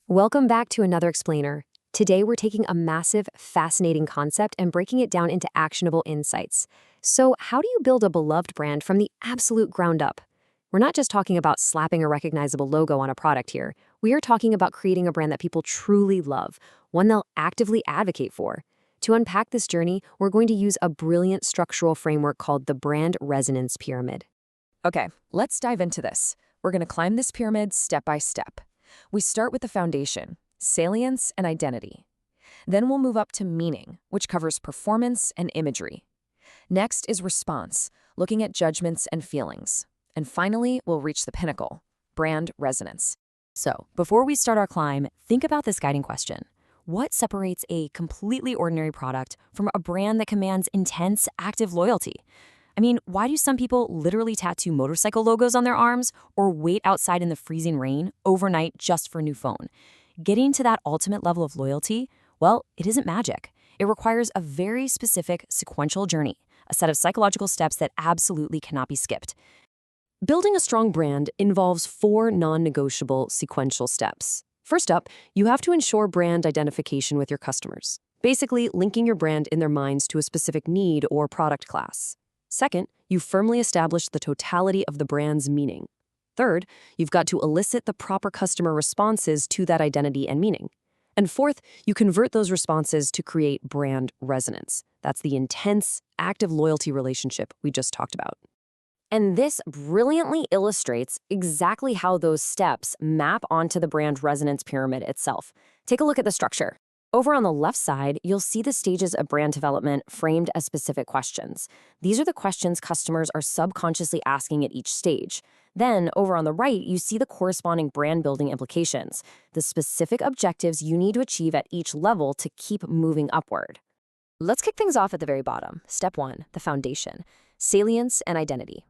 Welcome back to another explainer. Today we're taking a massive, fascinating concept and breaking it down into actionable insights. So, how do you build a beloved brand from the absolute ground up? We're not just talking about slapping a recognizable logo on a product here. We are talking about creating a brand that people truly love, one they'll actively advocate for. To unpack this journey, we're going to use a brilliant structural framework called the brand resonance pyramid. Okay, let's dive into this. We're going to climb this pyramid step by step. We start with the foundation, salience and identity. Then we'll move up to meaning, which covers performance and imagery. Next is response, looking at judgments and feelings. And finally, we'll reach the pinnacle, brand resonance. So, before we start our climb, think about this guiding question. What separates a completely ordinary product from a brand that commands intense, active loyalty? I mean, why do some people literally tattoo motorcycle logos on their arms or wait outside in the freezing rain overnight just for a new phone? Getting to that ultimate level of loyalty, well, it isn't magic. It requires a very specific sequential journey, a set of psychological steps that absolutely cannot be skipped. Building a strong brand involves 4 non-negotiable sequential steps. First up, you have to ensure brand identification with your customers, basically linking your brand in their minds to a specific need or product class. Second, you firmly establish the totality of the brand's meaning. Third, you've got to elicit the proper customer responses to that identity and meaning. And fourth, you convert those responses to create brand resonance. That's the intense, active loyalty relationship we just talked about. And this brilliantly illustrates exactly how those steps map onto the brand resonance pyramid itself. Take a look at the structure. Over on the left side, you'll see the stages of brand development framed as specific questions. These are the questions customers are subconsciously asking at each stage. Then, over on the right, you see the corresponding brand building implications, the specific objectives you need to achieve at each level to keep moving upward. Let's kick things off at the very bottom. Step 1, the foundation, salience and identity.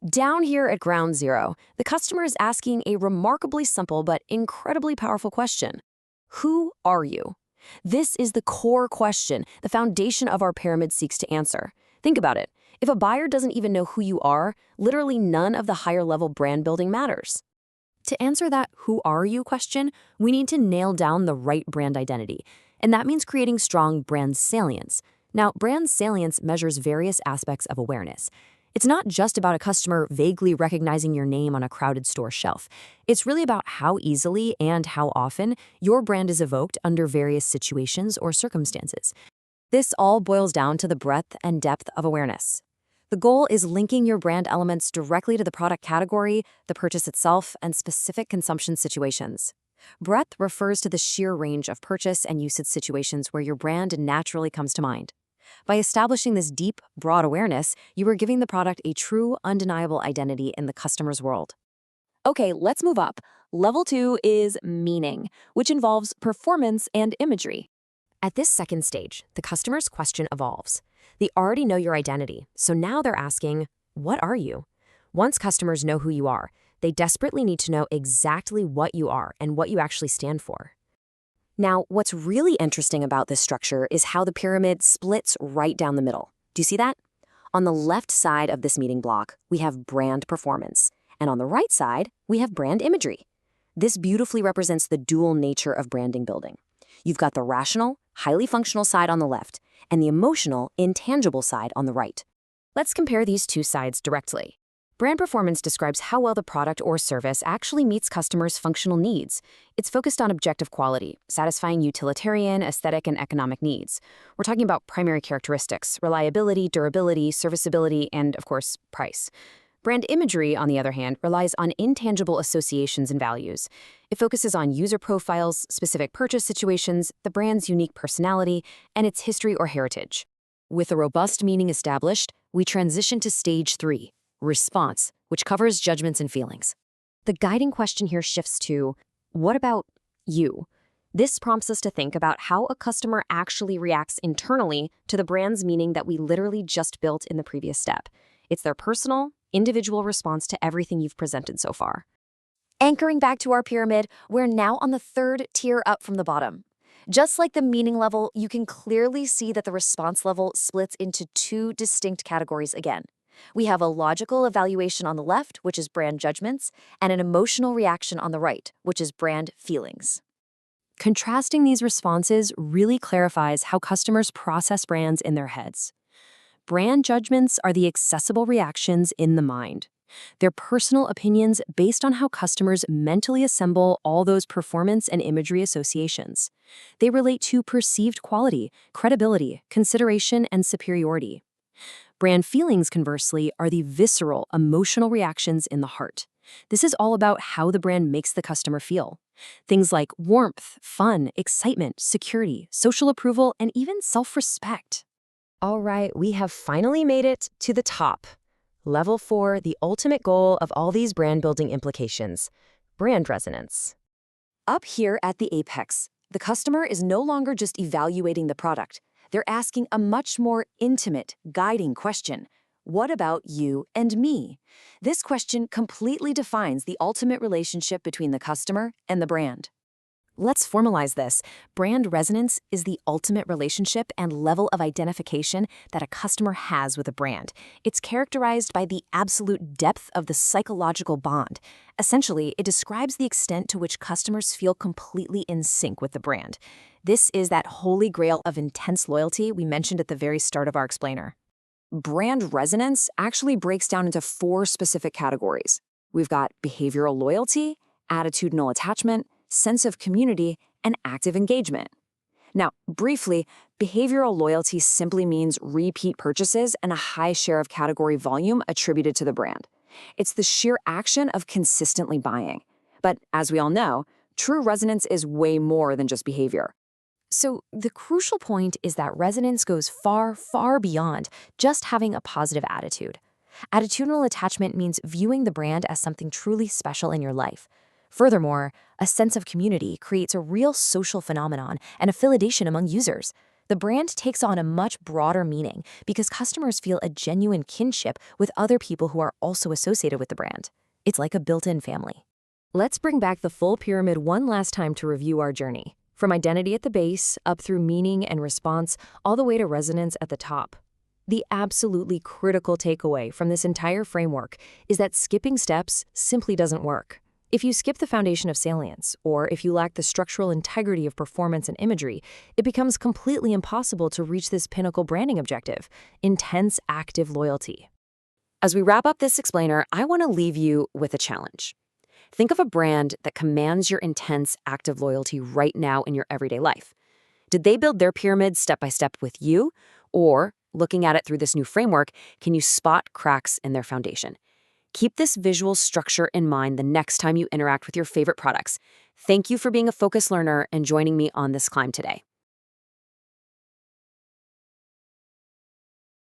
Down here at ground zero, the customer is asking a remarkably simple but incredibly powerful question. Who are you? This is the core question the foundation of our pyramid seeks to answer. Think about it. If a buyer doesn't even know who you are, literally none of the higher-level brand building matters. To answer that who are you question, we need to nail down the right brand identity, and that means creating strong brand salience. Now, brand salience measures various aspects of awareness. It's not just about a customer vaguely recognizing your name on a crowded store shelf. It's really about how easily and how often your brand is evoked under various situations or circumstances. This all boils down to the breadth and depth of awareness. The goal is linking your brand elements directly to the product category, the purchase itself, and specific consumption situations. Breadth refers to the sheer range of purchase and usage situations where your brand naturally comes to mind. By establishing this deep, broad awareness, you are giving the product a true, undeniable identity in the customer's world. Okay, let's move up. Level 2 is meaning, which involves performance and imagery. At this second stage, the customer's question evolves. They already know your identity, so now they're asking, what are you? Once customers know who you are, they desperately need to know exactly what you are and what you actually stand for. Now, what's really interesting about this structure is how the pyramid splits right down the middle. Do you see that? On the left side of this meeting block, we have brand performance, and on the right side, we have brand imagery. This beautifully represents the dual nature of branding building. You've got the rational, highly functional side on the left, and the emotional, intangible side on the right. Let's compare these two sides directly. Brand performance describes how well the product or service actually meets customers' functional needs. It's focused on objective quality, satisfying utilitarian, aesthetic, and economic needs. We're talking about primary characteristics, reliability, durability, serviceability, and, of course, price. Brand imagery, on the other hand, relies on intangible associations and values. It focuses on user profiles, specific purchase situations, the brand's unique personality, and its history or heritage. With a robust meaning established, we transition to stage 3. Response, which covers judgments and feelings. The guiding question here shifts to, what about you? This prompts us to think about how a customer actually reacts internally to the brand's meaning that we literally just built in the previous step. It's their personal, individual response to everything you've presented so far. Anchoring back to our pyramid, we're now on the 3rd tier up from the bottom. Just like the meaning level, you can clearly see that the response level splits into 2 distinct categories again. We have a logical evaluation on the left, which is brand judgments, and an emotional reaction on the right, which is brand feelings. Contrasting these responses really clarifies how customers process brands in their heads. Brand judgments are the accessible reactions in the mind. They're personal opinions based on how customers mentally assemble all those performance and imagery associations. They relate to perceived quality, credibility, consideration, and superiority. Brand feelings, conversely, are the visceral, emotional reactions in the heart. This is all about how the brand makes the customer feel. Things like warmth, fun, excitement, security, social approval, and even self-respect. All right, we have finally made it to the top. Level 4, the ultimate goal of all these brand-building implications, brand resonance. Up here at the apex, the customer is no longer just evaluating the product. They're asking a much more intimate, guiding question. What about you and me? This question completely defines the ultimate relationship between the customer and the brand. Let's formalize this. Brand resonance is the ultimate relationship and level of identification that a customer has with a brand. It's characterized by the absolute depth of the psychological bond. Essentially, it describes the extent to which customers feel completely in sync with the brand. This is that holy grail of intense loyalty we mentioned at the very start of our explainer. Brand resonance actually breaks down into 4 specific categories. We've got behavioral loyalty, attitudinal attachment, sense of community, and active engagement. Now, briefly, behavioral loyalty simply means repeat purchases and a high share of category volume attributed to the brand. It's the sheer action of consistently buying. But as we all know, true resonance is way more than just behavior. So the crucial point is that resonance goes far, far beyond just having a positive attitude. Attitudinal attachment means viewing the brand as something truly special in your life. Furthermore, a sense of community creates a real social phenomenon and affiliation among users. The brand takes on a much broader meaning because customers feel a genuine kinship with other people who are also associated with the brand. It's like a built-in family. Let's bring back the full pyramid one last time to review our journey. From identity at the base, up through meaning and response, all the way to resonance at the top. The absolutely critical takeaway from this entire framework is that skipping steps simply doesn't work. If you skip the foundation of salience, or if you lack the structural integrity of performance and imagery, it becomes completely impossible to reach this pinnacle branding objective, intense active loyalty. As we wrap up this explainer, I want to leave you with a challenge. Think of a brand that commands your intense active loyalty right now in your everyday life. Did they build their pyramid step by step with you? Or, looking at it through this new framework, can you spot cracks in their foundation? Keep this visual structure in mind the next time you interact with your favorite products. Thank you for being a focused learner and joining me on this climb today.